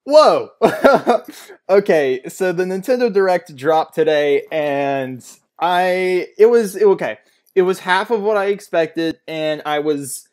Whoa! Okay, so the Nintendo Direct dropped today, and okay. It was half of what I expected, and I was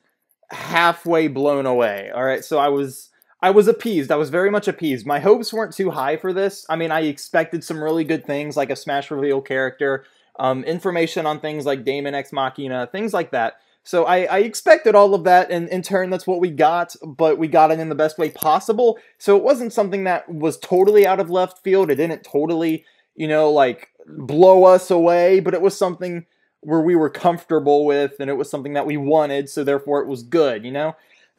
halfway blown away. All right, so I was appeased. I was very much appeased. My hopes weren't too high for this. I mean, I expected some really good things like a Smash reveal character, information on things like Daemon X Machina, things like that. So I expected all of that, and in turn, that's what we got, but we got it in the best way possible. So it wasn't something that was totally out of left field. It didn't totally, like blow us away, but it was something where we were comfortable with, and it was something that we wanted, so therefore it was good.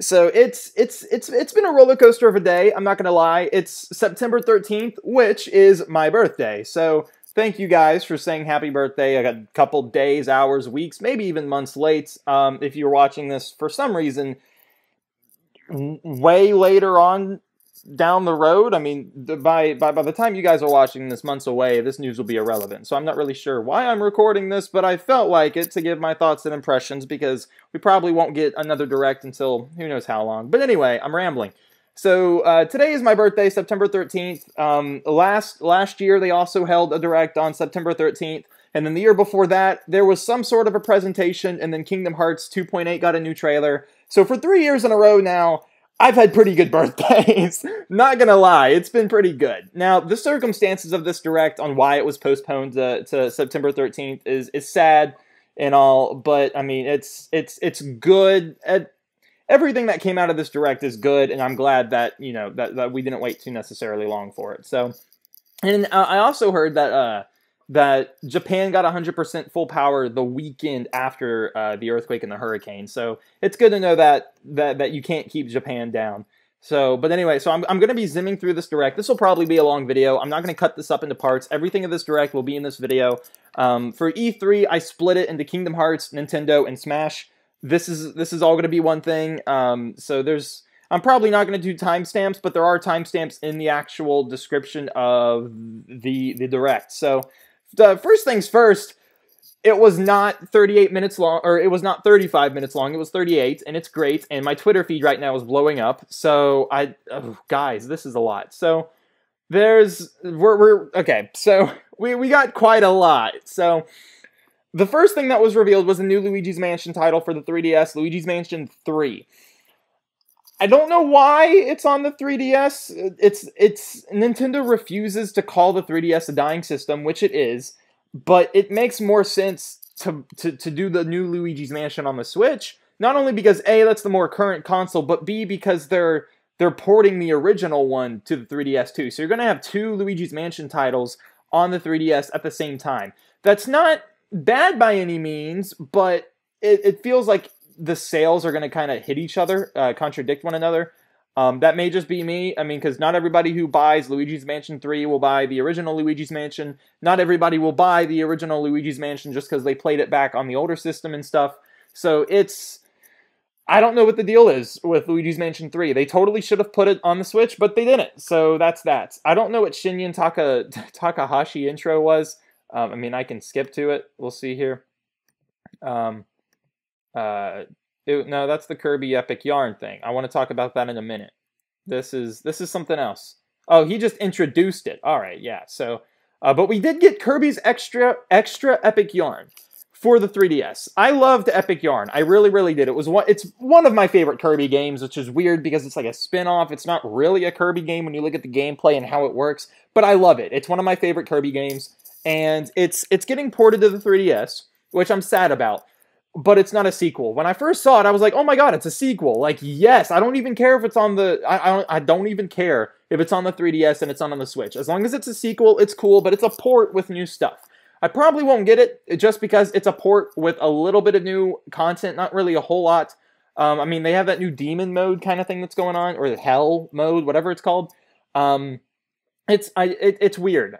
So it's been a roller coaster of a day. I'm not gonna lie. It's September 13th, which is my birthday. So thank you guys for saying happy birthday. I got a couple days, hours, weeks, maybe even months late. If you're watching this for some reason way later on down the road, I mean, by the time you guys are watching this months away, this news will be irrelevant. So I'm not really sure why I'm recording this, but I felt like it to give my thoughts and impressions because we probably won't get another direct until who knows how long. But anyway, I'm rambling. So today is my birthday, September 13th. Last year they also held a direct on September 13th. And then the year before that, there was some sort of a presentation, and then Kingdom Hearts 2.8 got a new trailer. So for 3 years in a row now, I've had pretty good birthdays. Not gonna lie, it's been pretty good. Now, the circumstances of this direct on why it was postponed to September 13th is sad and all, but I mean, it's good. Everything that came out of this direct is good, and I'm glad that that we didn't wait too necessarily long for it. So, and I also heard that Japan got 100% full power the weekend after the earthquake and the hurricane. So it's good to know that you can't keep Japan down. So, but anyway, so I'm going to be zimming through this direct. This will probably be a long video. I'm not going to cut this up into parts. Everything of this direct will be in this video. For E3, I split it into Kingdom Hearts, Nintendo, and Smash. This is all going to be one thing. So I'm probably not going to do timestamps, but there are timestamps in the actual description of the direct. So first things first, it was not 38 minutes long, or it was not 35 minutes long, it was 38, and it's great, and my Twitter feed right now is blowing up, so guys, this is a lot. So, okay, so we got quite a lot. So, the first thing that was revealed was a new Luigi's Mansion title for the 3DS, Luigi's Mansion 3. I don't know why it's on the 3DS. Nintendo refuses to call the 3DS a dying system, which it is, but it makes more sense to do the new Luigi's Mansion on the Switch. Not only because A, that's the more current console, but B, because they're porting the original one to the 3DS too. So you're gonna have two Luigi's Mansion titles on the 3DS at the same time. That's not bad by any means, but it feels like the sales are going to kind of hit each other, contradict one another. That may just be me. I mean, because not everybody who buys Luigi's Mansion 3 will buy the original Luigi's Mansion. Not everybody will buy the original Luigi's Mansion just because they played it back on the older system and stuff. So I don't know what the deal is with Luigi's Mansion 3. They totally should have put it on the Switch, but they didn't. So that's that. I don't know what Shinya Takahashi intro was. I mean, I can skip to it. We'll see here. No, that's the Kirby Epic Yarn thing. I want to talk about that in a minute. This is something else. Oh, he just introduced it. All right, yeah. So, but we did get Kirby's extra Epic Yarn for the 3DS. I loved Epic Yarn. I really, really did. It's one of my favorite Kirby games, which is weird because it's like a spin-off. It's not really a Kirby game when you look at the gameplay and how it works, but I love it. It's one of my favorite Kirby games, and it's getting ported to the 3DS, which I'm sad about. But it's not a sequel. When I first saw it, I was like, "Oh my god, it's a sequel!" Like, yes, I don't even care if it's on the. I don't even care if it's on the 3DS and it's on the Switch. As long as it's a sequel, it's cool. But it's a port with new stuff. I probably won't get it just because it's a port with a little bit of new content, not really a whole lot. I mean, they have that new demon mode kind of thing that's going on, or the hell mode, whatever it's called. It's weird.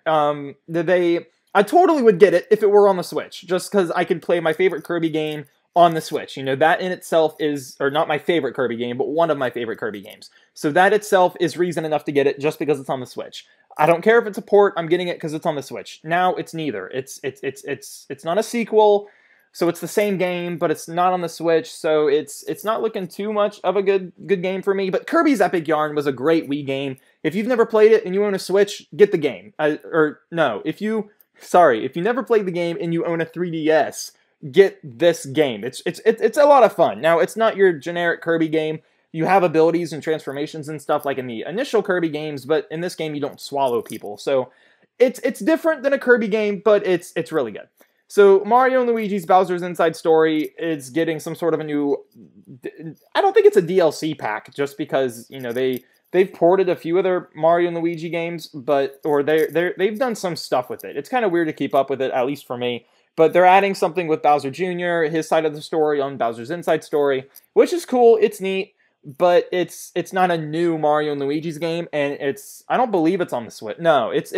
I totally would get it if it were on the Switch, just because I could play my favorite Kirby game on the Switch. You know, that in itself is, or not my favorite Kirby game, but one of my favorite Kirby games. So that itself is reason enough to get it just because it's on the Switch. I don't care if it's a port, I'm getting it because it's on the Switch. Now it's neither. It's not a sequel. So it's the same game, but it's not on the Switch, so it's not looking too much of a good game for me. But Kirby's Epic Yarn was a great Wii game. If you've never played it and you own a Switch, get the game. If you never played the game and you own a 3DS, get this game. It's a lot of fun. Now, it's not your generic Kirby game. You have abilities and transformations and stuff like in the initial Kirby games, but in this game you don't swallow people. So it's different than a Kirby game, but it's really good. So Mario and Luigi's Bowser's Inside Story is getting some sort of a new, I don't think it's a DLC pack, just because, you know, they've ported a few other Mario and Luigi games, they've done some stuff with it. It's kind of weird to keep up with it, at least for me. But they're adding something with Bowser Jr., his side of the story on Bowser's Inside Story, which is cool, it's neat, but it's not a new Mario and Luigi's game, and I don't believe it's on the Switch. No, it's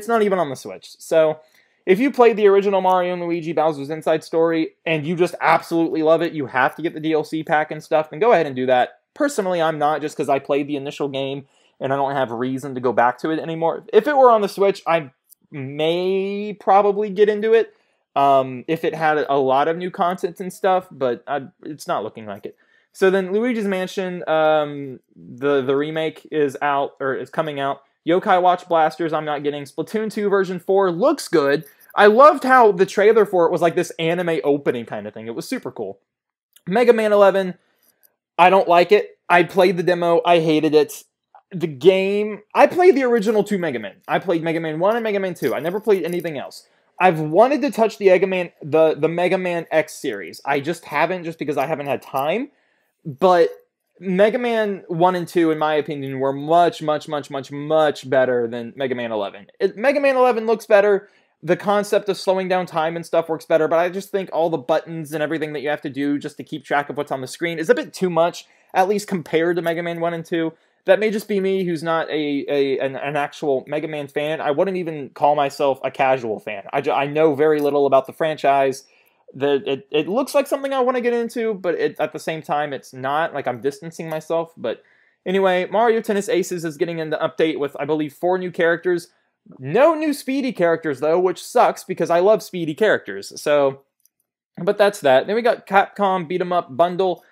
not even on the Switch. So if you played the original Mario and Luigi Bowser's Inside Story and you just absolutely love it, you have to get the DLC pack and stuff, then go ahead and do that. Personally, I'm not, just because I played the initial game and I don't have a reason to go back to it anymore. If it were on the Switch, I may probably get into it if it had a lot of new content and stuff, but it's not looking like it. So then Luigi's Mansion, the remake is out, or is coming out. Yokai Watch Blasters, I'm not getting. Splatoon 2 version 4 looks good. I loved how the trailer for it was like this anime opening kind of thing. It was super cool. Mega Man 11, I don't like it. I played the demo. I hated it. The game, I played the original 2 Mega Man. I played Mega Man 1 and Mega Man 2. I never played anything else. I've wanted to touch the Mega Man X series. I just haven't, just because I haven't had time. But Mega Man 1 and 2, in my opinion, were much, much, much, much, much better than Mega Man 11. Mega Man 11 looks better. The concept of slowing down time and stuff works better, but I just think all the buttons and everything that you have to do just to keep track of what's on the screen is a bit too much, at least compared to Mega Man 1 and 2. That may just be me, who's not an actual Mega Man fan. I wouldn't even call myself a casual fan. I know very little about the franchise. It looks like something I want to get into, but at the same time, it's not. Like, I'm distancing myself. But anyway, Mario Tennis Aces is getting an update with, I believe, 4 new characters. No new Speedy characters, though, which sucks, because I love Speedy characters. So, but that's that. Then we got Capcom Beat 'em Up Bundle,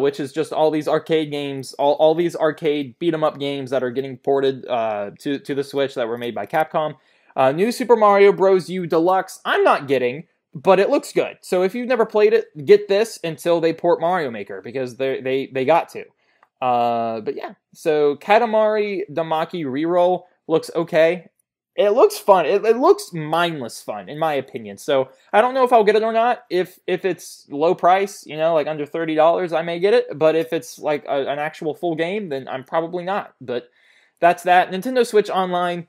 which is just all these arcade games, all these arcade beat 'em up games that are getting ported to the Switch that were made by Capcom. New Super Mario Bros. U Deluxe, I'm not getting, but it looks good. So if you've never played it, get this until they port Mario Maker, because they got to. But yeah, so Katamari Damacy Reroll looks okay. It looks fun. It looks mindless fun, in my opinion. So I don't know if I'll get it or not. If it's low price, you know, like under $30, I may get it. But if it's like an actual full game, then I'm probably not. But that's that. Nintendo Switch Online,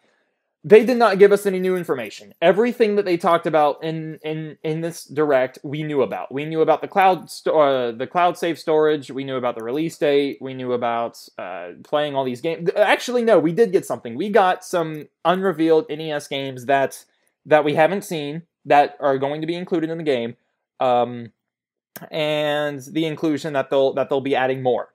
they did not give us any new information. Everything that they talked about in this direct, we knew about. We knew about the cloud save storage. We knew about the release date. We knew about playing all these games. Actually, no, we did get something. We got some unrevealed NES games that we haven't seen that are going to be included in the game, and the inclusion that they'll be adding more.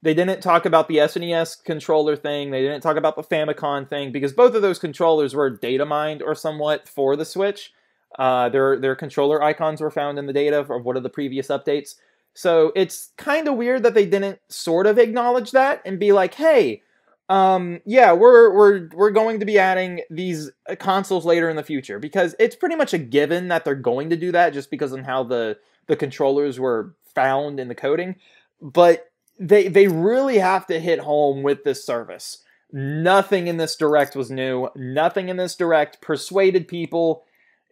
They didn't talk about the SNES controller thing. They didn't talk about the Famicom thing, because both of those controllers were data mined or somewhat for the Switch. Their controller icons were found in the data of one of the previous updates. So it's kind of weird that they didn't sort of acknowledge that and be like, hey, yeah, we're going to be adding these consoles later in the future, because it's pretty much a given that they're going to do that, just because of how the controllers were found in the coding. But they really have to hit home with this service. Nothing in this direct was new. Nothing in this direct persuaded people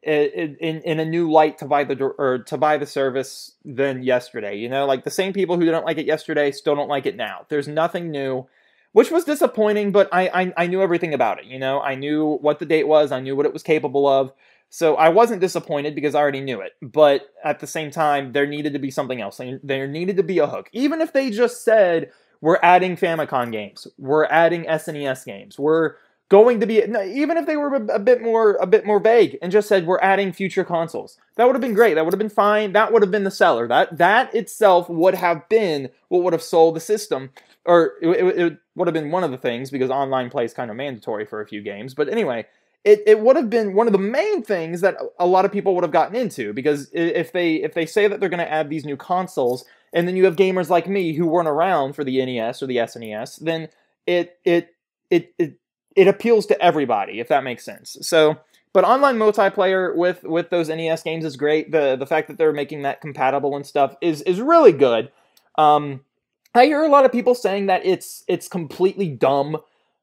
in a new light to buy the service than yesterday. You know, like the same people who didn't like it yesterday still don't like it now. There's nothing new, which was disappointing, but I knew everything about it. You know, I knew what the date was. I knew what it was capable of. So I wasn't disappointed, because I already knew it. But at the same time, there needed to be something else. There needed to be a hook. Even if they just said, we're adding Famicom games, we're adding SNES games, we're going to be, even if they were a bit more vague and just said, we're adding future consoles, that would have been great. That would have been fine. That would have been the seller. That itself would have been what would have sold the system. Or it would have been one of the things, because online play is kind of mandatory for a few games. But anyway, it would have been one of the main things that a lot of people would have gotten into, because if they say that they're going to add these new consoles, and then you have gamers like me who weren't around for the NES or the SNES, then it it it, it appeals to everybody, if that makes sense. So, but online multiplayer with those NES games is great. The fact that they're making that compatible and stuff is really good. I hear a lot of people saying that it's completely dumb,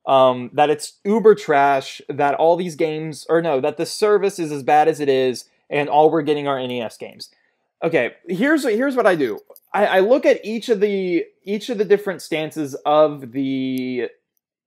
that it's uber trash, that all these games, or no, that the service is as bad as it is, and all we're getting are NES games. Okay, here's what I do. I look at each of the different stances of the,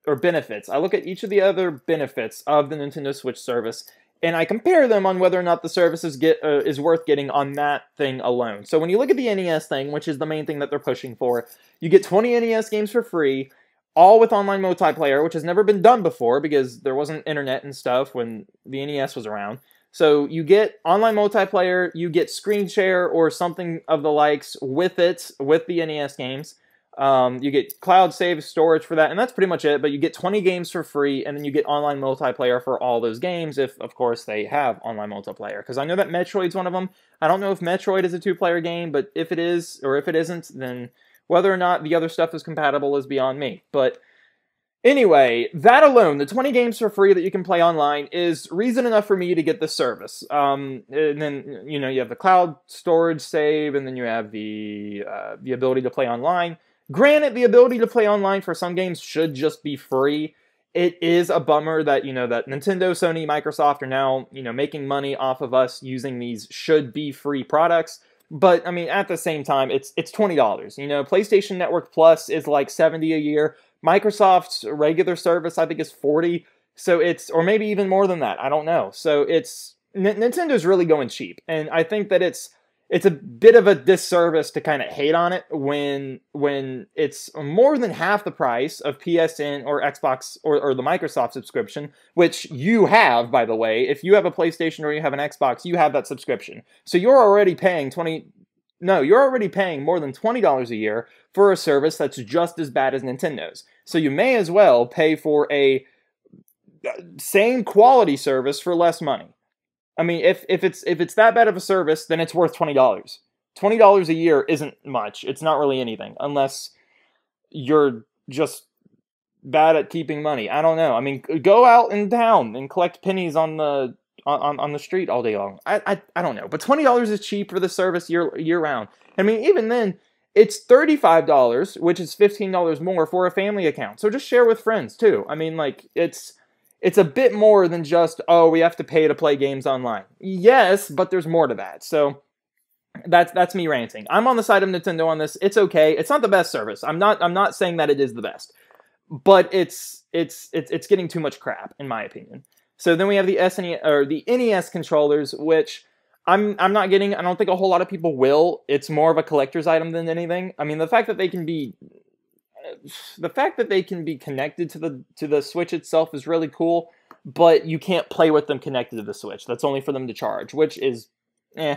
or benefits. I look at each of the other benefits of the Nintendo Switch service, and I compare them on whether or not the service is worth getting on that thing alone. So when you look at the NES thing, which is the main thing that they're pushing for, you get 20 NES games for free, all with online multiplayer, which has never been done before because there wasn't internet and stuff when the NES was around. So you get online multiplayer, you get screen share or something of the likes with it, with the NES games. You get cloud save storage for that, and that's pretty much it. But you get 20 games for free, and then you get online multiplayer for all those games, if, of course, they have online multiplayer. Because I know that Metroid's one of them. I don't know if Metroid is a two-player game, but if it is, or if it isn't, then whether or not the other stuff is compatible is beyond me. But anyway, that alone, the 20 games for free that you can play online, is reason enough for me to get this service. And then, you know, you have the cloud storage save, and then you have the ability to play online. Granted, the ability to play online for some games should just be free. It is a bummer that, you know, that Nintendo, Sony, Microsoft are now, you know, making money off of us using these should-be-free products. But, I mean, at the same time, it's $20. You know, PlayStation Network Plus is like $70 a year. Microsoft's regular service, I think, is $40. So it's, or maybe even more than that. I don't know. So it's, Nintendo's really going cheap. And I think that it's a bit of a disservice to kind of hate on it when it's more than half the price of PSN or Xbox or the Microsoft subscription, which you have, by the way. If you have a PlayStation or you have an Xbox, you have that subscription. So you're already paying you're already paying more than $20 a year for a service that's just as bad as Nintendo's. So you may as well pay for a same quality service for less money. I mean, if it's that bad of a service, then it's worth $20. $20 a year isn't much. It's not really anything, unless you're just bad at keeping money. I don't know. I mean, go out in town and collect pennies on the street all day long. I don't know. But $20 is cheap for the service year round. I mean, even then, it's $35, which is $15 more for a family account. So just share with friends too. I mean, like, it's a bit more than just, oh, we have to pay to play games online. Yes, but there's more to that. So that's me ranting. I'm on the side of Nintendo on this. It's okay. It's not the best service. I'm not saying that it is the best, but it's getting too much crap in my opinion. So then we have the SNES or the NES controllers, which I'm not getting. I don't think a whole lot of people will. It's more of a collector's item than anything. I mean, the fact that they can be connected to the Switch itself is really cool, but you can't play with them connected to the Switch. That's only for them to charge, which is eh.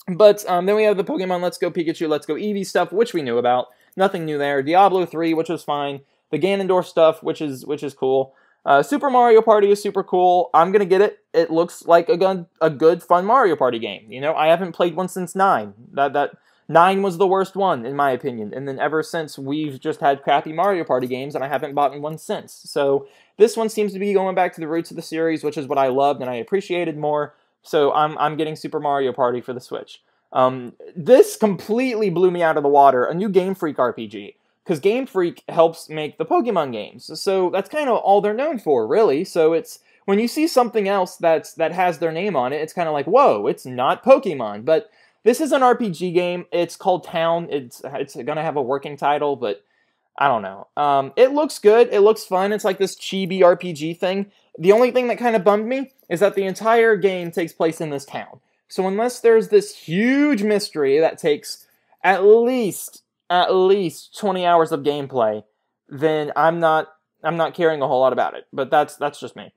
But then we have the Pokemon Let's Go Pikachu, Let's Go Eevee stuff, which we knew about. Nothing new there. Diablo 3, which was fine. The Ganondorf stuff, which is cool. Super Mario Party is super cool. I'm gonna get it. It looks like a good fun Mario Party game. You know, I haven't played one since 9. That 9 was the worst one, in my opinion, and then ever since, we've just had crappy Mario Party games, and I haven't bought one since. So this one seems to be going back to the roots of the series, which is what I loved and I appreciated more. So I'm getting Super Mario Party for the Switch. This completely blew me out of the water, a new Game Freak RPG, because Game Freak helps make the Pokemon games. So that's kind of all they're known for, really. So it's, when you see something else that has their name on it, it's kind of like, whoa, it's not Pokemon, but this is an RPG game. It's called Town. It's gonna have a working title, but I don't know. It looks good. It looks fun. It's like this chibi RPG thing. The only thing that kind of bummed me is that the entire game takes place in this town. So unless there's this huge mystery that takes at least 20 hours of gameplay, then I'm not caring a whole lot about it. But that's just me.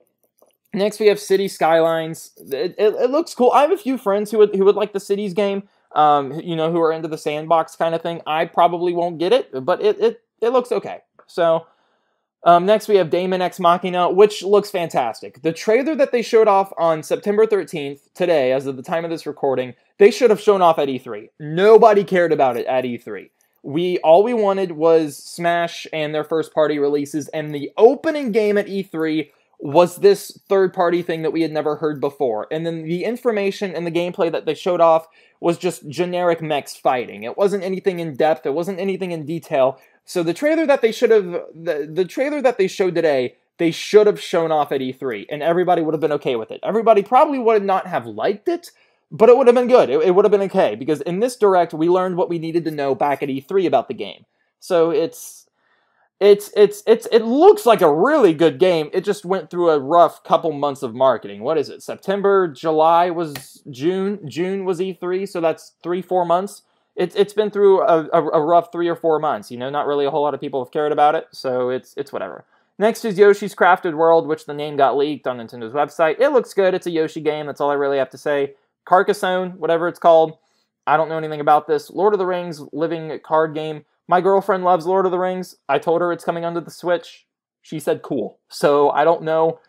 Next, we have City Skylines. It looks cool. I have a few friends who would like the Cities game, you know, who are into the sandbox kind of thing. I probably won't get it, but it looks okay. So, Next, we have Daemon X Machina, which looks fantastic. The trailer that they showed off on September 13th, today, as of the time of this recording, they should have shown off at E3. Nobody cared about it at E3. All we wanted was Smash and their first-party releases, and the opening game at E3 was this third-party thing that we had never heard before. And then the information and the gameplay that they showed off was just generic mechs fighting. It wasn't anything in depth. It wasn't anything in detail. So the trailer that they the trailer that they showed today, they should have shown off at E3, and everybody would have been okay with it. Everybody probably would not have liked it, but it would have been good. It would have been okay, because in this Direct, we learned what we needed to know back at E3 about the game. So it looks like a really good game. It just went through a rough couple months of marketing. What is it? September, July was June was E3, so that's 3-4 months. It's been through a rough 3 or 4 months. You know, not really a whole lot of people have cared about it, so it's whatever. Next is Yoshi's Crafted World, which the name got leaked on Nintendo's website. It looks good. It's a Yoshi game. That's all I really have to say. Carcassonne, whatever it's called. I don't know anything about this. Lord of the Rings living card game. My girlfriend loves Lord of the Rings. I told her it's coming onto the Switch. She said cool. So I don't know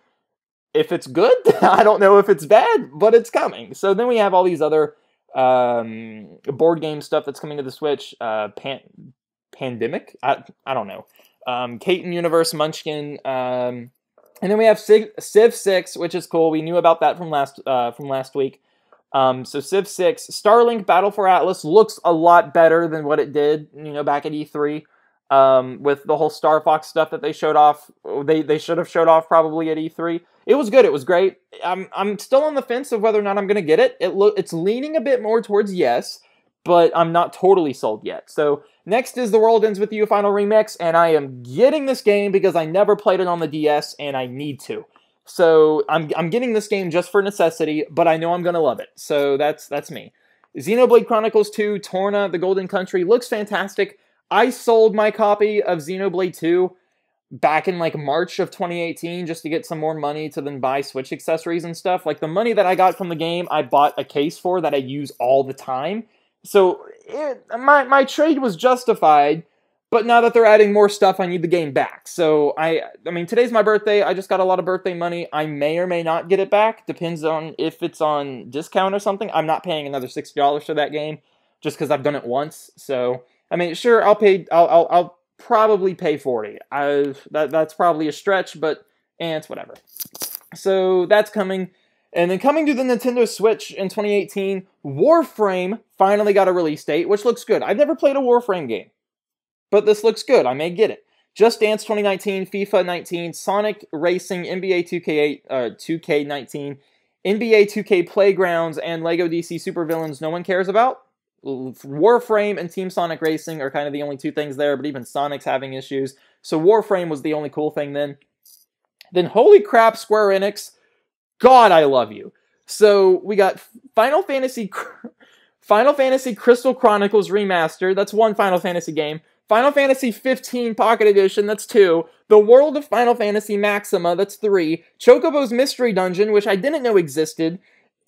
if it's good. I don't know if it's bad, but it's coming. So then we have all these other board game stuff that's coming to the Switch. Pandemic? I don't know. Katon Universe, Munchkin, and then we have Civ 6, which is cool. We knew about that from last week. So Civ 6, Starlink Battle for Atlas looks a lot better than what it did, you know, back at E3. With the whole Star Fox stuff that they showed off, they should have showed off probably at E3. It was good. It was great. I'm still on the fence of whether or not I'm going to get it. It's leaning a bit more towards yes, but I'm not totally sold yet. So next is The World Ends With You Final Remix, and I am getting this game because I never played it on the DS, and I need to. So I'm getting this game just for necessity, but I know I'm going to love it. So that's me. Xenoblade Chronicles 2 Torna, The Golden Country looks fantastic. I sold my copy of Xenoblade 2 back in like March of 2018 just to get some more money to then buy Switch accessories and stuff. Like the money that I got from the game, I bought a case for that I use all the time. So my trade was justified, but now that they're adding more stuff, I need the game back. So I mean, today's my birthday. I just got a lot of birthday money. I may or may not get it back. Depends on if it's on discount or something. I'm not paying another $60 for that game just because I've done it once. So I mean, sure, I'll probably pay $40. That's probably a stretch, but it's whatever. So that's coming. And then coming to the Nintendo Switch in 2018, Warframe finally got a release date, which looks good. I've never played a Warframe game, but this looks good. I may get it. Just Dance 2019, FIFA 19, Sonic Racing, NBA 2K19, NBA 2K Playgrounds, and LEGO DC Supervillains no one cares about. Warframe and Team Sonic Racing are kind of the only two things there, but even Sonic's having issues. So Warframe was the only cool thing then. Then holy crap, Square Enix. God, I love you. So we got Final Fantasy Crystal Chronicles Remastered. That's one Final Fantasy game. Final Fantasy 15 Pocket Edition, that's 2. The World of Final Fantasy Maxima, that's 3. Chocobo's Mystery Dungeon, which I didn't know existed,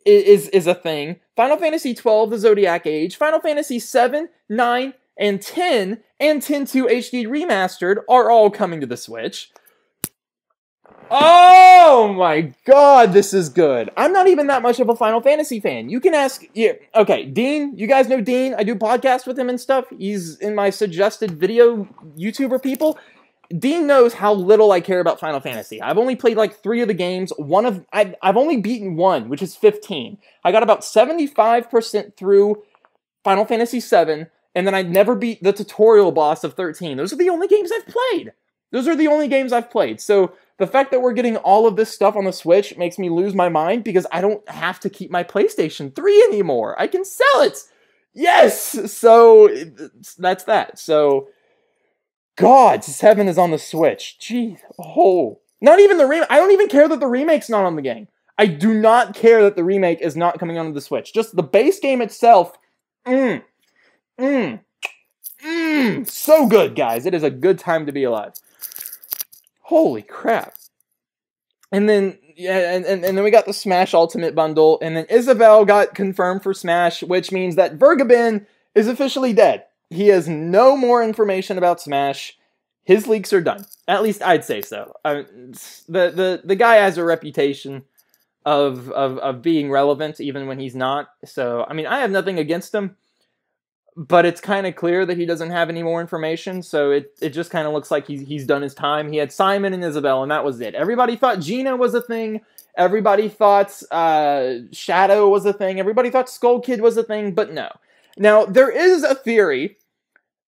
is a thing. Final Fantasy 12, The Zodiac Age. Final Fantasy 7, 9, and 10, and 10-2 HD Remastered are all coming to the Switch. Oh my god, this is good. I'm not even that much of a Final Fantasy fan. You can ask... Yeah, okay, Dean. You guys know Dean. I do podcasts with him and stuff. He's in my suggested video YouTuber people. Dean knows how little I care about Final Fantasy. I've only played like 3 of the games. I've only beaten 1, which is 15. I got about 75% through Final Fantasy 7, and then I never beat the tutorial boss of 13. Those are the only games I've played. So the fact that we're getting all of this stuff on the Switch makes me lose my mind because I don't have to keep my PlayStation 3 anymore. I can sell it. Yes. So that's that. So God, 7 is on the Switch. Gee, not even the remake. I don't even care that the remake's not on the game. I do not care that the remake is not coming onto the Switch. Just the base game itself. So good, guys. It is a good time to be alive. Holy crap. And then, yeah, and then we got the Smash Ultimate Bundle, and then Isabelle got confirmed for Smash, which means that Vergabin is officially dead. He has no more information about Smash. his leaks are done. At least I'd say so. The guy has a reputation of being relevant even when he's not. So, I mean, I have nothing against him, but it's kind of clear that he doesn't have any more information, so it just kind of looks like he's done his time. He had Simon and Isabelle, and that was it. Everybody thought Gina was a thing. Everybody thought Shadow was a thing. Everybody thought Skull Kid was a thing, but no. Now, there is a theory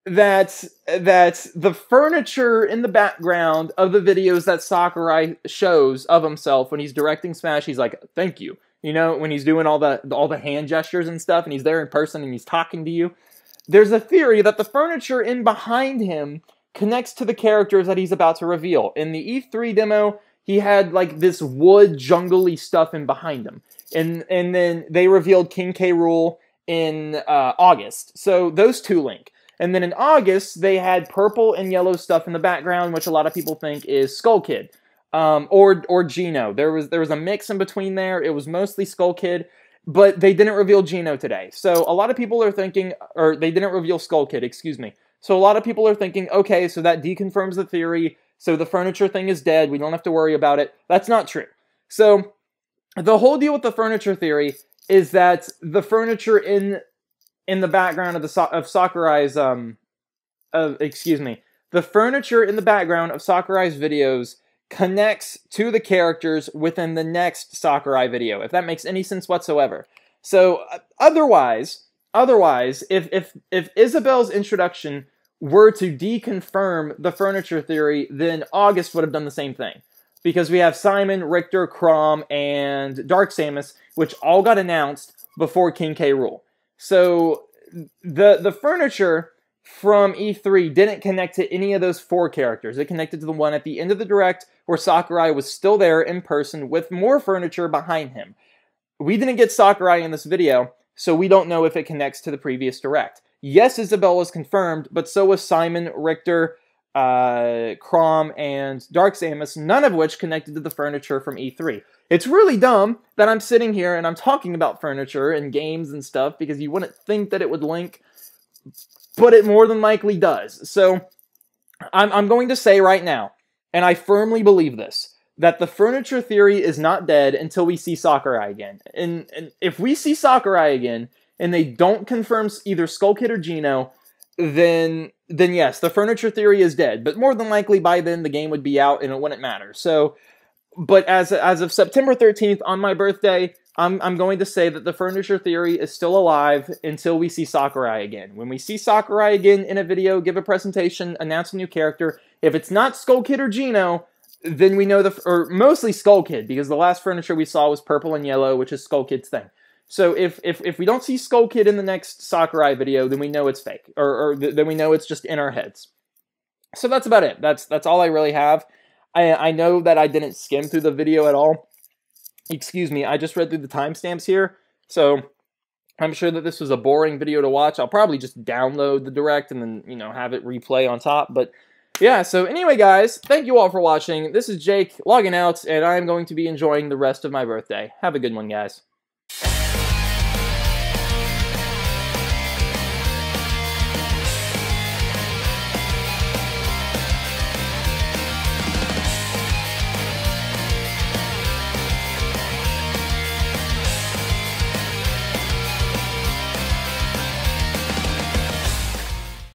that the furniture in the background of the videos that Sakurai shows of himself when he's directing Smash, he's like, thank you. You know, when he's doing all the hand gestures and stuff, and he's there in person and he's talking to you. There's a theory that the furniture in behind him connects to the characters that he's about to reveal. In the E3 demo, he had like this wood jungly stuff in behind him. And then they revealed King K. Rool in August. So those two link. And then in August, they had purple and yellow stuff in the background, which a lot of people think is Skull Kid. Or Geno. There was a mix in between there. It was mostly Skull Kid. But they didn't reveal Geno today. So a lot of people are thinking, or they didn't reveal Skull Kid, excuse me. So a lot of people are thinking, okay, so that deconfirms the theory. So the furniture thing is dead. We don't have to worry about it. That's not true. So the whole deal with the furniture theory is that the furniture in the background of Sakurai's, the furniture in the background of Sakurai's videos connects to the characters within the next Sakurai video, if that makes any sense whatsoever. So otherwise, if Isabelle's introduction were to deconfirm the furniture theory, then August would have done the same thing. Because we have Simon, Richter, Chrom, and Dark Samus, which all got announced before King K. Rool. So the furniture from E3 didn't connect to any of those 4 characters. It connected to the one at the end of the Direct where Sakurai was still there in person with more furniture behind him. We didn't get Sakurai in this video, so we don't know if it connects to the previous Direct. Yes, Isabelle was confirmed, but so was Simon, Richter, Chrom, and Dark Samus, none of which connected to the furniture from E3. It's really dumb that I'm sitting here and I'm talking about furniture and games and stuff because you wouldn't think that it would link, but it more than likely does. So I'm going to say right now, and I firmly believe this, that the furniture theory is not dead until we see Sakurai again. And if we see Sakurai again, and they don't confirm either Skull Kid or Geno, then yes, the furniture theory is dead. But more than likely by then the game would be out and it wouldn't matter. So, but as of September 13th on my birthday, I'm going to say that the furniture theory is still alive until we see Sakurai again. When we see Sakurai again in a video, give a presentation, announce a new character, if it's not Skull Kid or Geno, then we know or mostly Skull Kid, because the last furniture we saw was purple and yellow, which is Skull Kid's thing. So if we don't see Skull Kid in the next Sakurai video, then we know it's fake, or then we know it's just in our heads. So that's about it. That's all I really have. I know that I didn't skim through the video at all. Excuse me, I just read through the timestamps here, so I'm sure that this was a boring video to watch. I'll probably just download the Direct and then, you know, have it replay on top. But yeah, so anyway, guys, thank you all for watching. This is Jake logging out, and I'm going to be enjoying the rest of my birthday. Have a good one, guys.